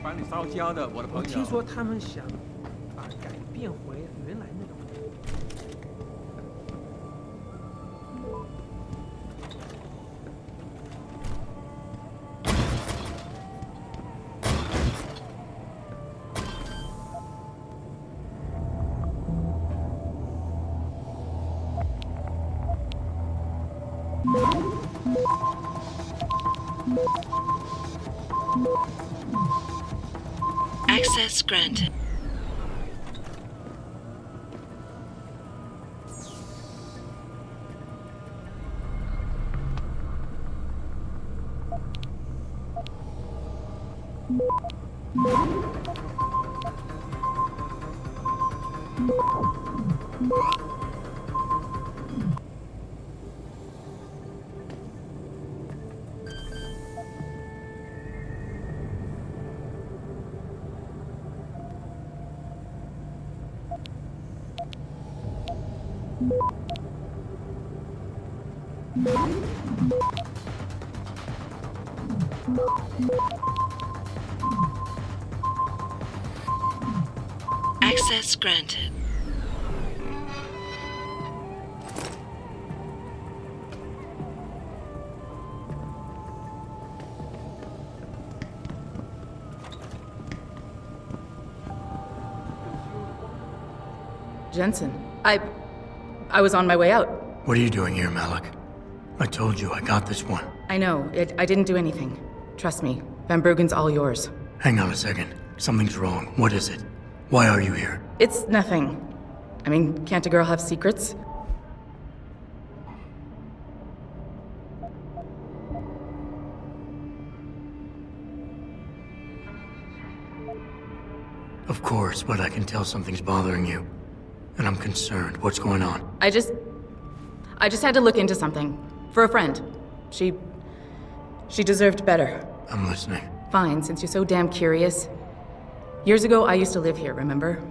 把你烧焦的，我的朋友。我听说他们想把改变回原来那种。Access granted. Access granted. Jensen, I was on my way out. What are you doing here, Malik? I told you I got this one. I know, I didn't do anything. Trust me, Van Bruggen's all yours. Hang on a second. Something's wrong. What is it? Why are you here? It's nothing. I mean, can't a girl have secrets? Of course, but I can tell something's bothering you. And I'm concerned. What's going on? I just had to look into something. For a friend. She deserved better. I'm listening. Fine, since you're so damn curious. Years ago, I used to live here, remember?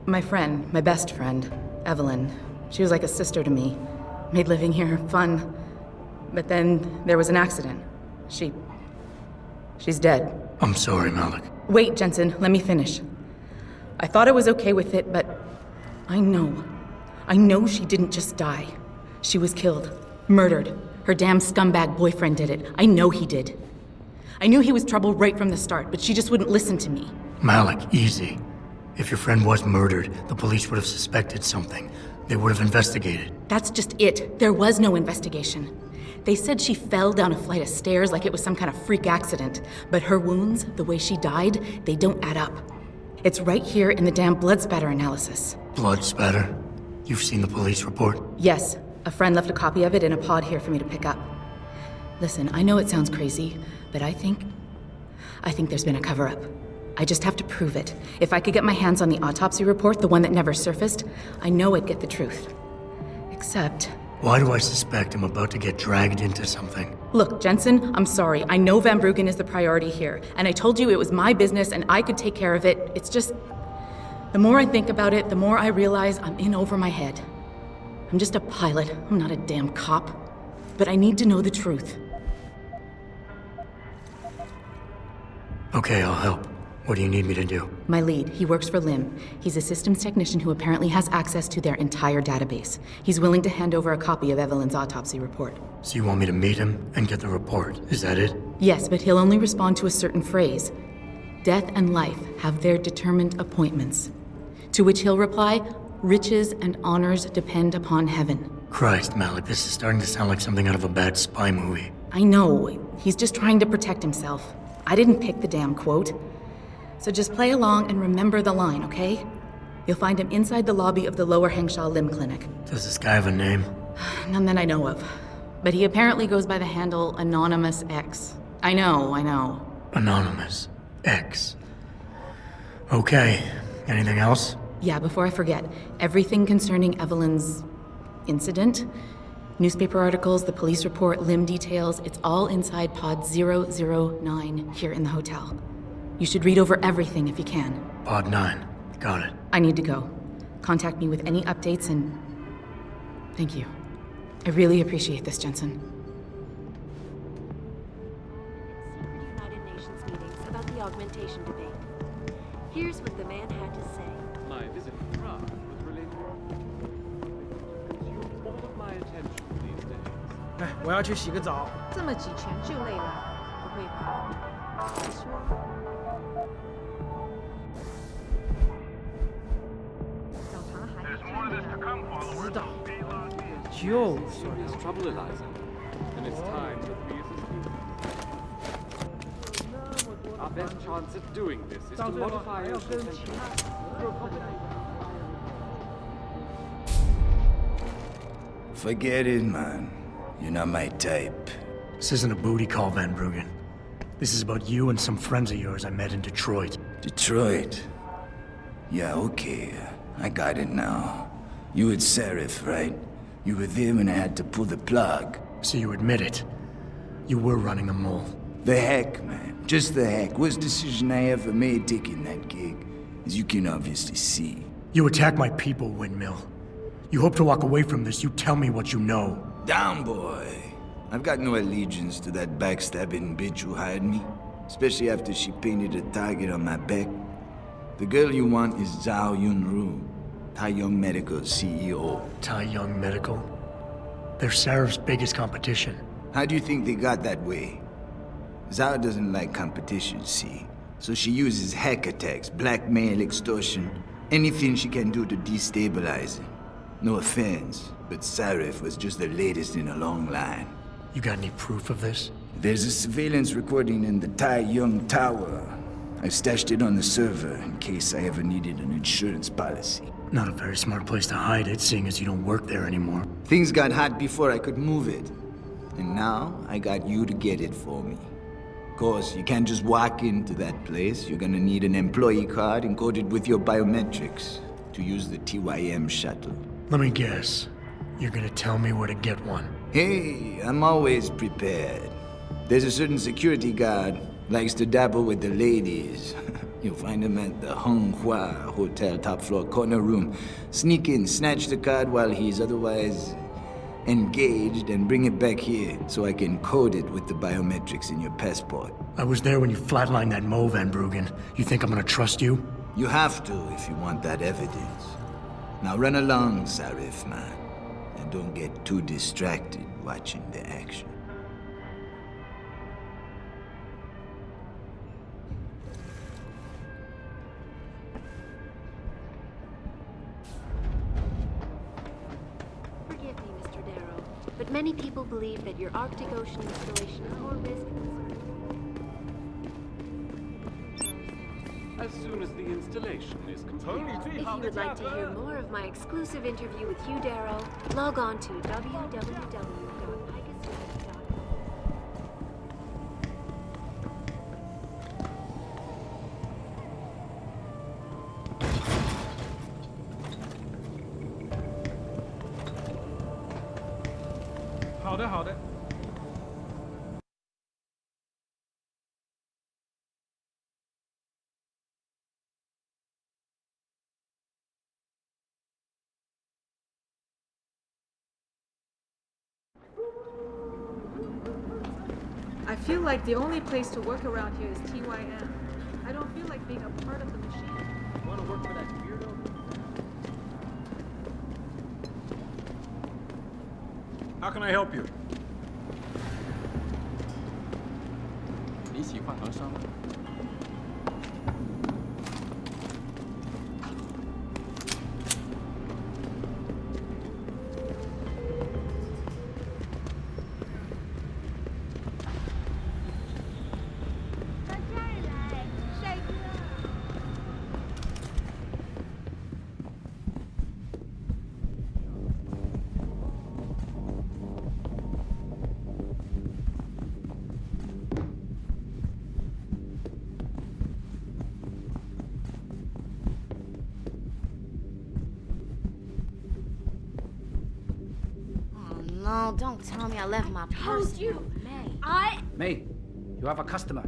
My friend, my best friend, Evelyn. She was like a sister to me. Made living here fun. But then there was an accident. She's dead. I'm sorry, Malik. Wait, Jensen, let me finish. I thought I was okay with it, but I know she didn't just die. She was killed. Murdered. Her damn scumbag boyfriend did it. I know he did. I knew he was trouble right from the start, but she just wouldn't listen to me. Malik, easy. If your friend was murdered, the police would have suspected something. They would have investigated. That's just it. There was no investigation. They said she fell down a flight of stairs like it was some kind of freak accident. But her wounds, the way she died, they don't add up. It's right here in the damn blood spatter analysis. Blood spatter? You've seen the police report? Yes. A friend left a copy of it in a pod here for me to pick up. Listen, I know it sounds crazy, but I think there's been a cover-up. I just have to prove it. If I could get my hands on the autopsy report, the one that never surfaced, I know I'd get the truth. Except... Why do I suspect I'm about to get dragged into something? Look, Jensen, I'm sorry. I know Van Bruggen is the priority here, and I told you it was my business and I could take care of it. It's just... The more I think about it, the more I realize I'm in over my head. I'm just a pilot. I'm not a damn cop. But I need to know the truth. Okay, I'll help. What do you need me to do? My lead, he works for LIM. He's a systems technician who apparently has access to their entire database. He's willing to hand over a copy of Evelyn's autopsy report. So you want me to meet him and get the report, is that it? Yes, but he'll only respond to a certain phrase. Death and life have their determined appointments. To which he'll reply, riches and honors depend upon heaven. Christ, Malik, this is starting to sound like something out of a bad spy movie. I know. He's just trying to protect himself. I didn't pick the damn quote. So just play along and remember the line, okay? You'll find him inside the lobby of the Lower Hengshaw Limb Clinic. Does this guy have a name? None that I know of. But he apparently goes by the handle Anonymous X. I know. Anonymous X. Okay. Anything else? Yeah, before I forget, everything concerning Evelyn's incident, newspaper articles, the police report, limb details, it's all inside pod 009 here in the hotel. You should read over everything if you can. Pod 9. Got it. I need to go. Contact me with any updates and... Thank you. I really appreciate this, Jensen. United Nations meetings about the augmentation immigration debate. Here's what the man had to say. My visit to Prague was related to consume all of my attention these days. 哎，我要去洗个澡。这么几拳就累了，不会吧？还说澡堂还有知道，就 Serious trouble, Eliza. And it's time that we as a Our best chance at doing this is 到 to 最后 modify 还要 ocean 跟其 temperature. 他河合。 Forget it, man. You're not my type. This isn't a booty call, Van Bruggen. This is about you and some friends of yours I met in Detroit. Detroit? Yeah, okay. I got it now. You at Serif, right? You were there when I had to pull the plug. So you admit it. You were running a mole. The heck, man. Just the heck. Worst decision I ever made taking that gig. As you can obviously see. You attack my people, Windmill. You hope to walk away from this, you tell me what you know. Down, boy. I've got no allegiance to that backstabbing bitch who hired me. Especially after she painted a target on my back. The girl you want is Zhao Yunru, Tai Young Medical's CEO. Tai Young Medical? They're Sarif's biggest competition. How do you think they got that way? Zhao doesn't like competition, see? So she uses hack attacks, blackmail, extortion, anything she can do to destabilize him. No offense, but Sarif was just the latest in a long line. You got any proof of this? There's a surveillance recording in the Tai Young Tower. I've stashed it on the server in case I ever needed an insurance policy. Not a very smart place to hide it, seeing as you don't work there anymore. Things got hot before I could move it. And now I got you to get it for me. Of course, you can't just walk into that place. You're gonna need an employee card encoded with your biometrics to use the TYM shuttle. Let me guess. You're gonna tell me where to get one. Hey, I'm always prepared. There's a certain security guard, likes to dabble with the ladies. You'll find him at the Hung Hua Hotel top floor corner room. Sneak in, snatch the card while he's otherwise engaged, and bring it back here so I can code it with the biometrics in your passport. I was there when you flatlined that Mo, Van Bruggen. You think I'm gonna trust you? You have to if you want that evidence. Now run along, Sarif, man. And don't get too distracted watching the action. Forgive me, Mr. Darrow, but many people believe that your Arctic Ocean installation is more risk As soon as the installation is complete. If you would like to hear more of my exclusive interview with Hugh Darrow, log on to www.pegasus.com. 好的，好的。I feel like the only place to work around here is TYM. I don't feel like being a part of the machine. Want to work for that weirdo? How can I help you? 你喜欢和尚吗？ No, don't tell me I left my purse. May, you have a customer.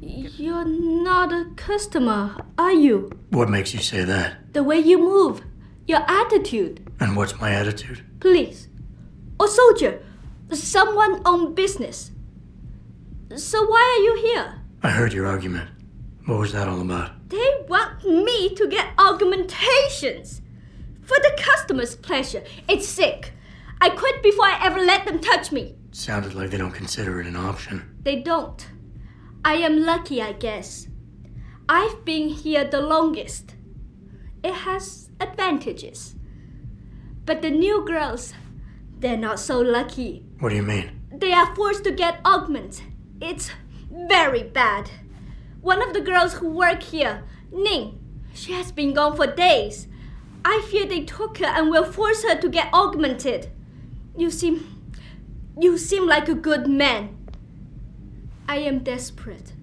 You're not a customer, are you? What makes you say that? The way you move, your attitude. And what's my attitude? Police. Or soldier. Someone on business. So why are you here? I heard your argument. What was that all about? They want me to get augmentations. For the customer's pleasure. It's sick. I quit before I ever let them touch me. Sounded like they don't consider it an option. They don't. I am lucky, I guess. I've been here the longest. It has advantages. But the new girls, they're not so lucky. What do you mean? They are forced to get augments. It's very bad. One of the girls who work here, Ning, she has been gone for days. I fear they took her and will force her to get augmented. You seem like a good man. I am desperate.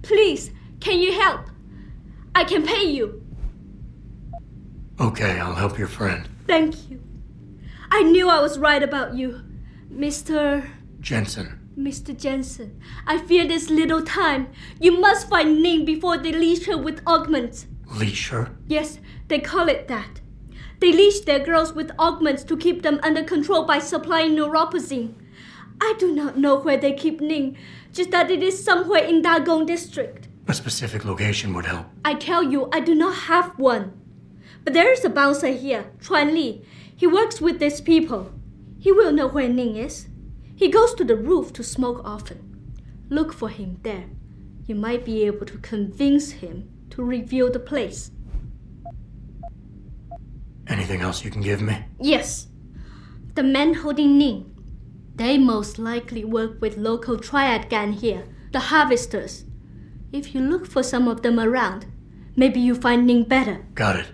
Please, can you help? I can pay you. Okay, I'll help your friend. Thank you. I knew I was right about you, Mr. Jensen. Mr. Jensen, I fear there's little time. You must find Ning before they leash her with augments. Leash her? Yes, they call it that. They leash their girls with augments to keep them under control by supplying neuropozyne. I do not know where they keep Ning, just that it is somewhere in Dagong district. A specific location would help. I tell you, I do not have one. But there is a bouncer here, Chuan Li. He works with these people. He will know where Ning is. He goes to the roof to smoke often. Look for him there. You might be able to convince him to reveal the place. Anything else you can give me? Yes. The men holding Ning. They most likely work with local triad gang here, the harvesters. If you look for some of them around, maybe you find Ning better. Got it.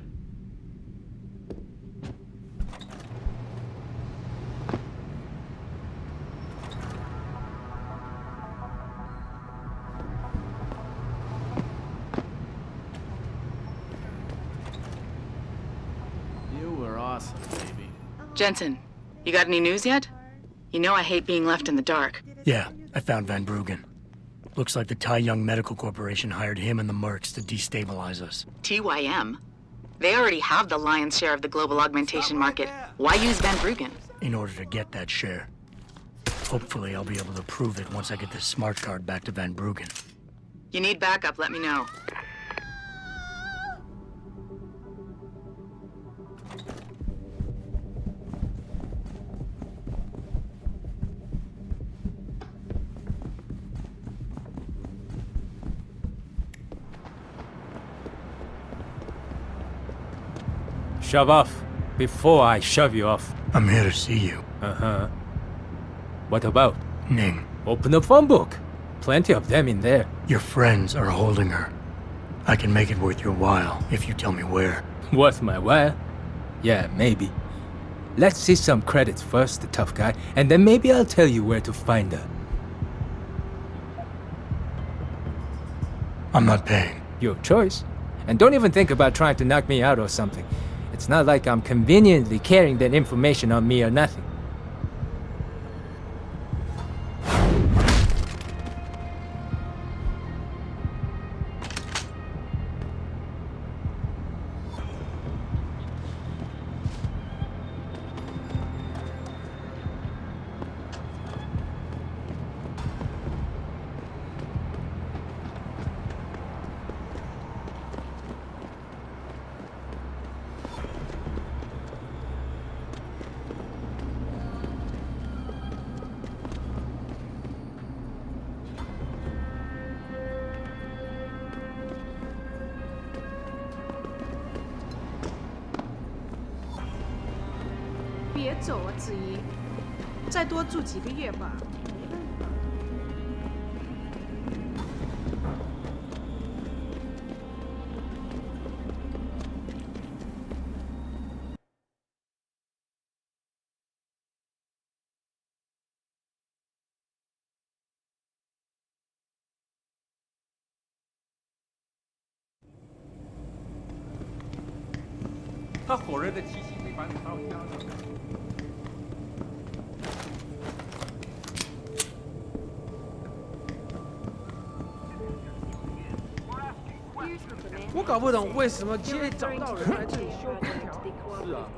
You were awesome, baby. Jensen, you got any news yet? You know I hate being left in the dark. Yeah, I found Van Bruggen. Looks like the Tai Young Medical Corporation hired him and the Mercs to destabilize us. TYM? They already have the lion's share of the global augmentation market. Why use Van Bruggen? In order to get that share. Hopefully I'll be able to prove it once I get this smart card back to Van Bruggen. You need backup, let me know. Shove off before I shove you off. I'm here to see you. Uh-huh. What about? Ning. Open the phone book. Plenty of them in there. Your friends are holding her. I can make it worth your while if you tell me where. Worth my while? Yeah, maybe. Let's see some credits first, the tough guy, and then maybe I'll tell you where to find her. I'm not paying. Your choice. And don't even think about trying to knock me out or something. It's not like I'm conveniently carrying that information on me or nothing.别走啊，子怡，再多住几个月吧。他火热的气息会把你烧焦的。我搞不懂为什么今天找不到人来这里修空调。是啊。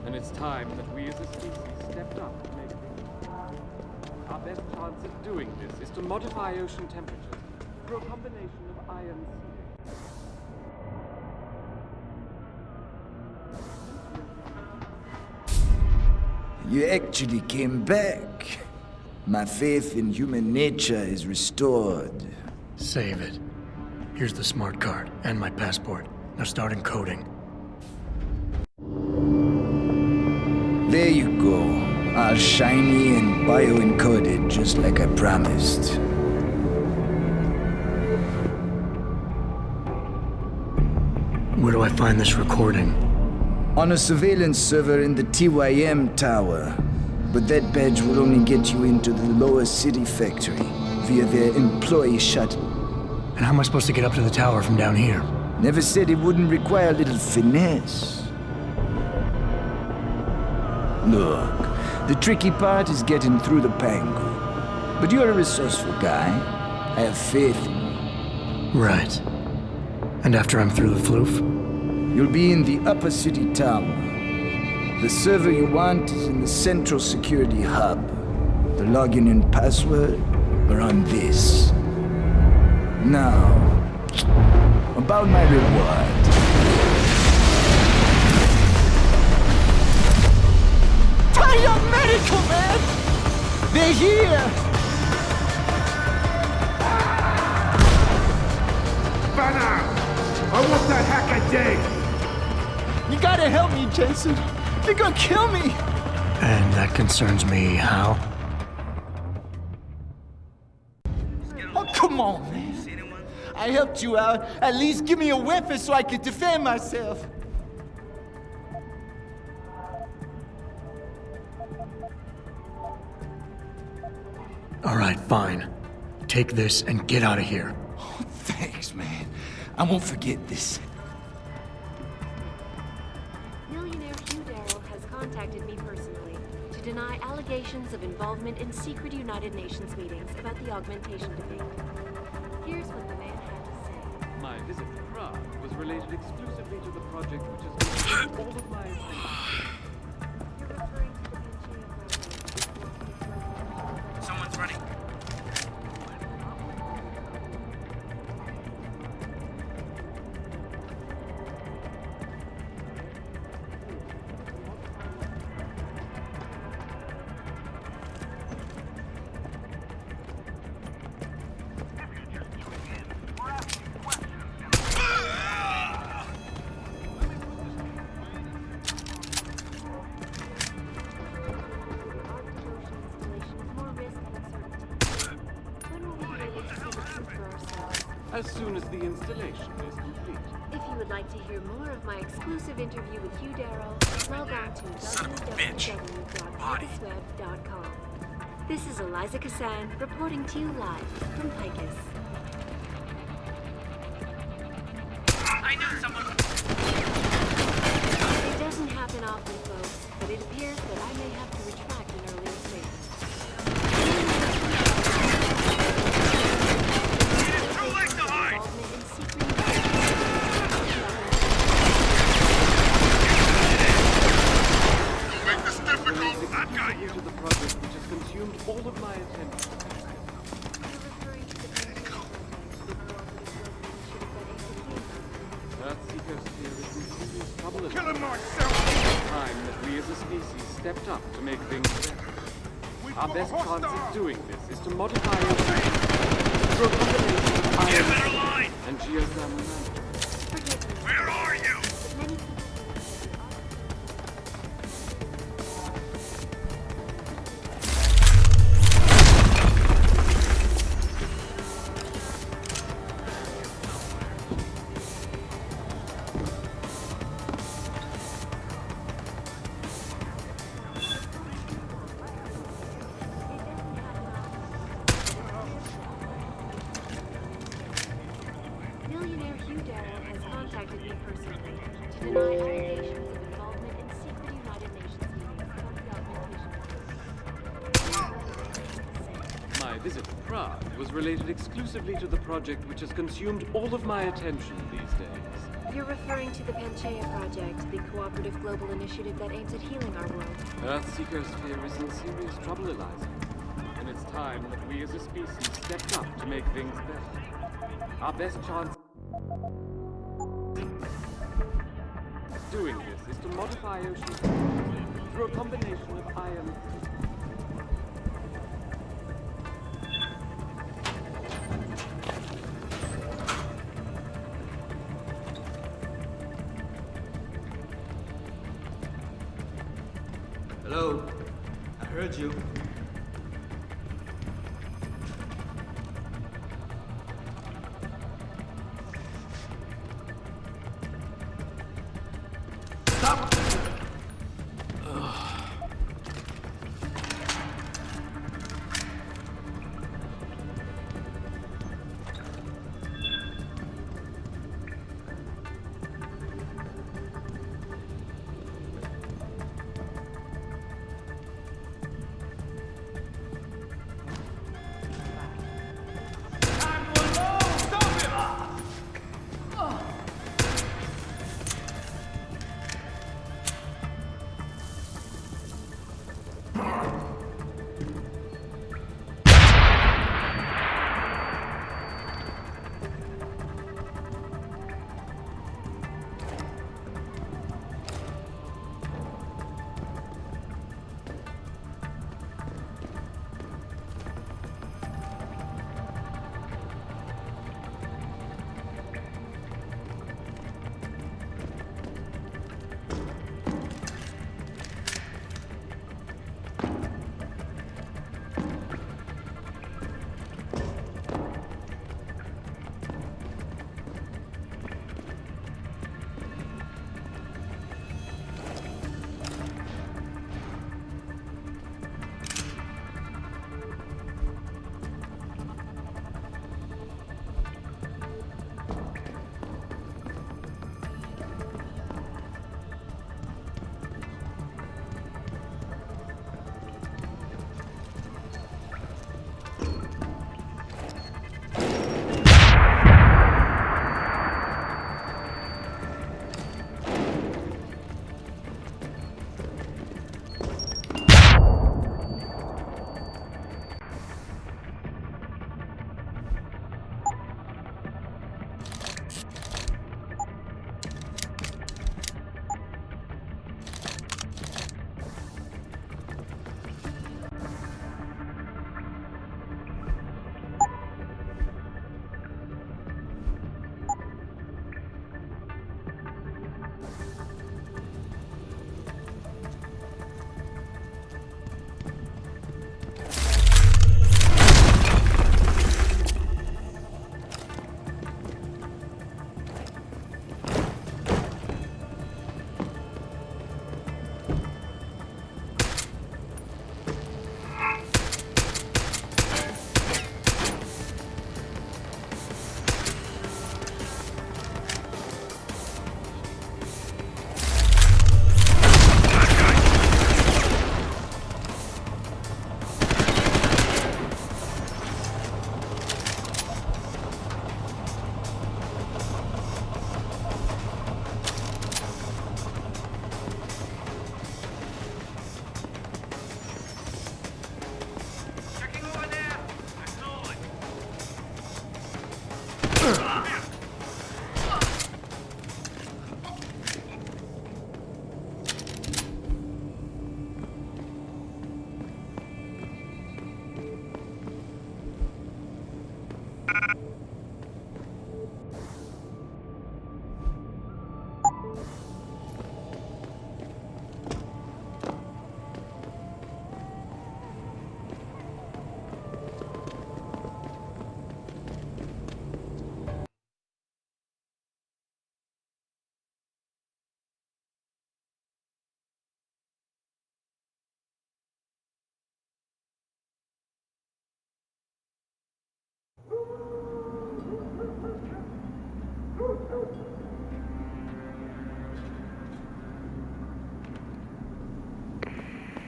And it's time that we as a species stepped up to make things. best chance at doing this is to modify ocean temperatures through a combination of iron sealing. You actually came back. My faith in human nature is restored. Save it. Here's the smart card and my passport. Now start encoding. There you go. All shiny and bioencoded, just like I promised. Where do I find this recording? On a surveillance server in the TYM tower. But that badge will only get you into the lower city factory via their employee shuttle. And how am I supposed to get up to the tower from down here? Never said it wouldn't require a little finesse. Look, the tricky part is getting through the Pangu. But you're a resourceful guy. I have faith in you. Right. And after I'm through the floof? You'll be in the upper city tower. The server you want is in the central security hub. The login and password are on this. Now, about my reward. Fire medical, man! They're here! Banner! I want that hacker dead! You gotta help me, Jason. They're gonna kill me! And that concerns me how? Oh, come on, man. I helped you out. At least give me a weapon so I can defend myself. All right, fine. Take this and get out of here. Oh, thanks, man. I won't forget this. Millionaire Hugh Darrell has contacted me personally to deny allegations of involvement in secret United Nations meetings about the augmentation debate. Here's what the man had to say. My visit to Prague was related exclusively to the project which has consumed all of my attention. You're referring to the Pangaea project. Someone's running. As soon as the installation is complete. If you would like to hear more of my exclusive interview with Hugh Darrell, log on to www.picusweb.com. This is Eliza Cassan reporting to you live from Picus. I knew someone. It doesn't happen often, folks, but it appears that I may have to retract an earlier statement. To the project which has consumed all of my attention. Earthseeker's sphere is in serious trouble. Killing myself! It's time that we as a species stepped up to make things better. Our best chance at doing this is to modify our through a combination of iron and geothermal management. Where are you? Millionaire Hugh Darrell has contacted me personally to deny allegations of involvement in secret United Nations meetings about the augmentation. My visit to Prague was related exclusively to the project which has consumed all of my attention these days. You're referring to the Pangaea project, the cooperative global initiative that aims at healing our world. Earthseeker's sphere is in serious trouble, Eliza. And it's time that we as a species stepped up to make things better. Our best chance of doing this is to modify ocean through a combination of iron. Hello? I heard you. Stop!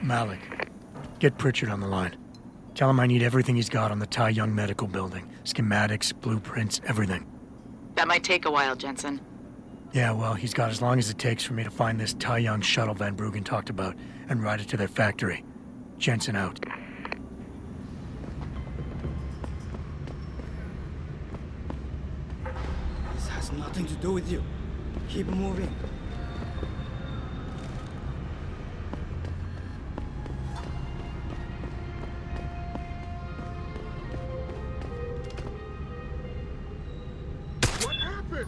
Malik, get Pritchard on the line. Tell him I need everything he's got on the Tai Young Medical Building. Schematics, blueprints, everything. That might take a while, Jensen. Yeah, well, he's got as long as it takes for me to find this Tai Young shuttle Van Bruggen talked about and ride it to their factory. Jensen out. has nothing to do with you. Keep moving. What happened?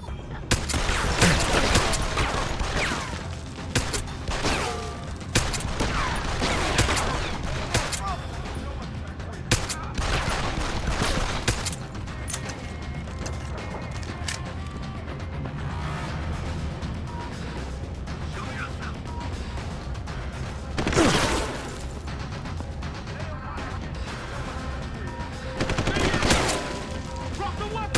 Drop the weapon!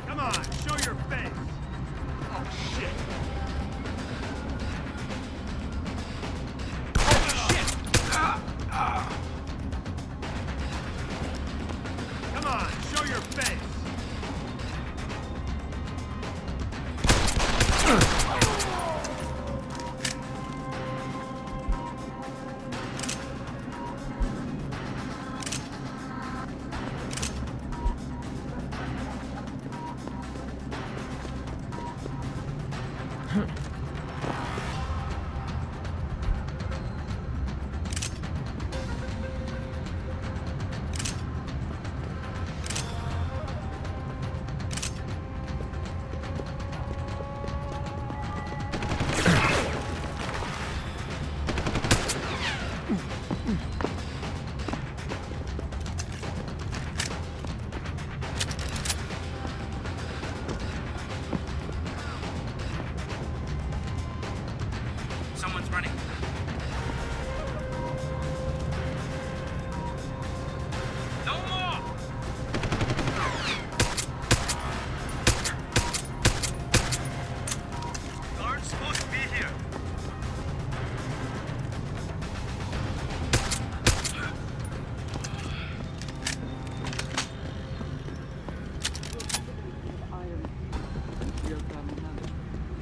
Come on, show your face! Oh, shit! Holy shit! Come on, show your face! Someone's running. No more! Aren't supposed to be here.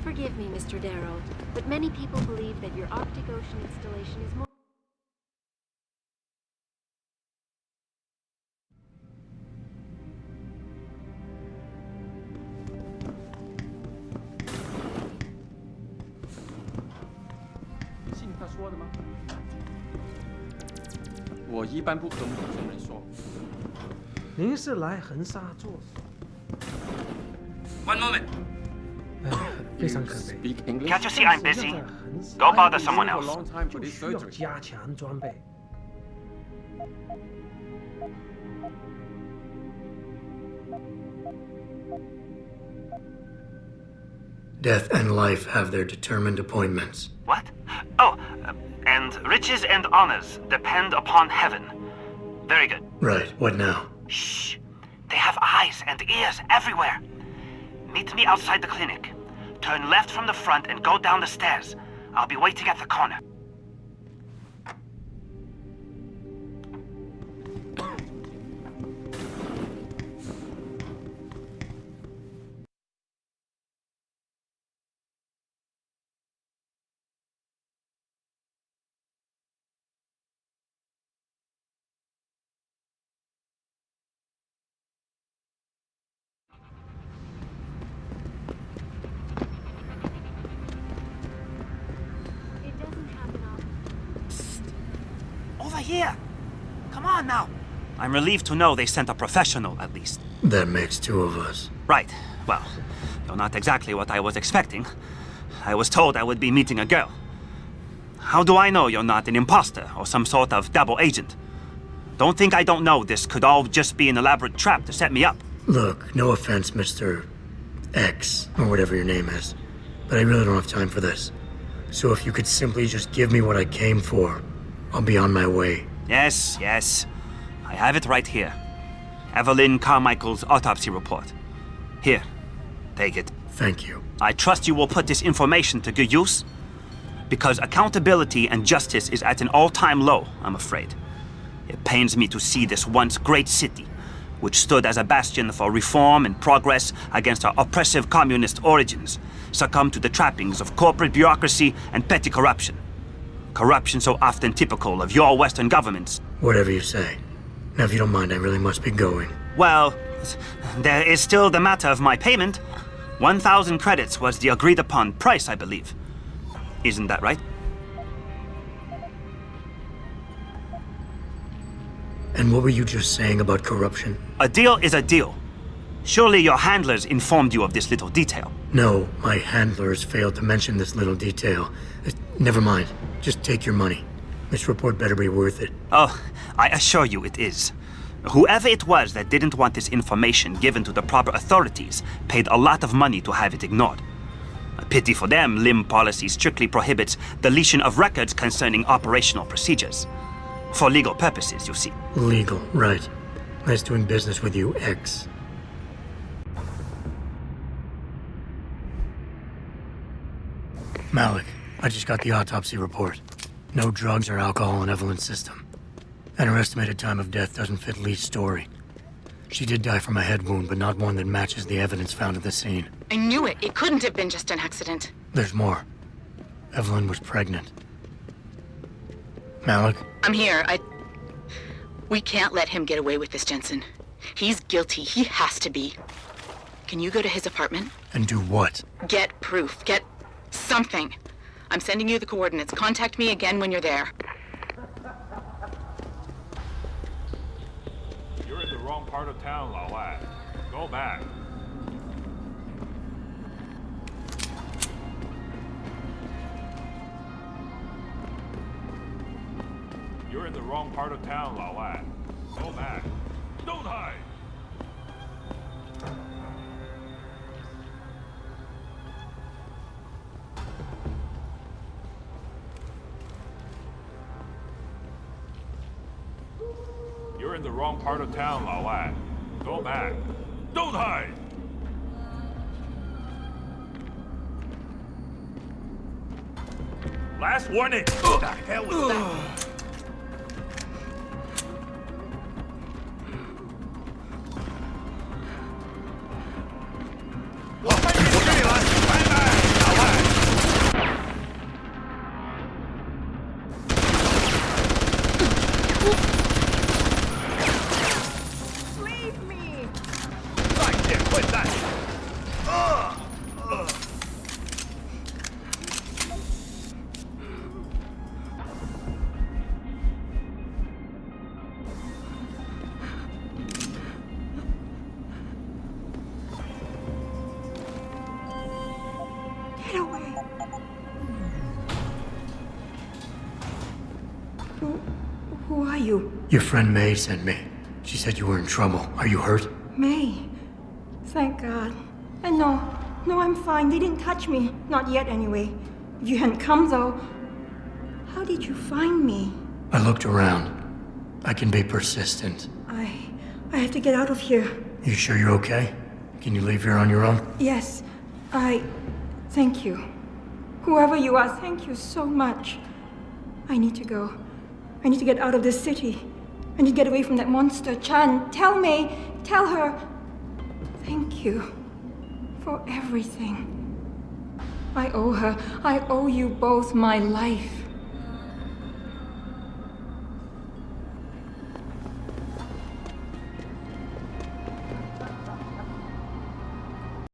Forgive me, Mr. Darrow, but many people believe that your Arctic Ocean installation is more...我一般不和陌生人说。您是来横沙做事？ One moment. 非常可悲。 Speak English? Can't you see I'm busy? 在横沙 Go bother someone For a else. long time for 就 this 需要 surgery. 加强装备。 Death and life have their determined appointments. What? Oh, and riches and honors depend upon heaven. Very good. Right, what now? Shh. They have eyes and ears everywhere. Meet me outside the clinic. Turn left from the front and go down the stairs. I'll be waiting at the corner. It doesn't happen often. Over here! Come on now! I'm relieved to know they sent a professional, at least. That makes two of us. Right. Well, though not exactly what I was expecting. I was told I would be meeting a girl. How do I know you're not an imposter or some sort of double agent? Don't think I don't know this could all just be an elaborate trap to set me up. Look, no offense, Mr. X, or whatever your name is, but I really don't have time for this. So if you could simply just give me what I came for, I'll be on my way. Yes, yes. I have it right here. Evelyn Carmichael's autopsy report. Here, take it. Thank you. I trust you will put this information to good use. Because accountability and justice is at an all-time low, I'm afraid. It pains me to see this once great city which stood as a bastion for reform and progress against our oppressive communist origins, succumbed to the trappings of corporate bureaucracy and petty corruption. Corruption so often typical of your Western governments. Whatever you say. Now, if you don't mind, I really must be going. Well, there is still the matter of my payment. 1,000 credits was the agreed-upon price, I believe. Isn't that right? And what were you just saying about corruption? A deal is a deal. Surely your handlers informed you of this little detail. No, my handlers failed to mention this little detail. Never mind. Just take your money. This report better be worth it. Oh, I assure you it is. Whoever it was that didn't want this information given to the proper authorities paid a lot of money to have it ignored. A pity for them, LIM policy strictly prohibits deletion of records concerning operational procedures. For legal purposes, you see. Legal, right. Nice doing business with you, X. Malik, I just got the autopsy report. No drugs or alcohol in Evelyn's system. And her estimated time of death doesn't fit Lee's story. She did die from a head wound, but not one that matches the evidence found at the scene. I knew it. It couldn't have been just an accident. There's more. Evelyn was pregnant. Malik? I'm here. We can't let him get away with this, Jensen. He's guilty. He has to be. Can you go to his apartment? And do what? Get proof. Get something. I'm sending you the coordinates. Contact me again when you're there. You're in the wrong part of town, Lawad. Go back. You're in the wrong part of town, Lawad. Go back. Don't hide! You're in the wrong part of town, Lawad. Go back. Don't hide! Last warning! What the hell was that? Get away. Who are you? Your friend May sent me. She said you were in trouble. Are you hurt? May. Thank God. And no, I'm fine. They didn't touch me. Not yet, anyway. If you hadn't come, though, how did you find me? I looked around. I can be persistent. I have to get out of here. You sure you're okay? Can you leave here on your own? Yes, thank you. Whoever you are, thank you so much. I need to go. I need to get out of this city. I need to get away from that monster, Chan. Tell May, tell her. Thank you for everything. I owe her. I owe you both my life.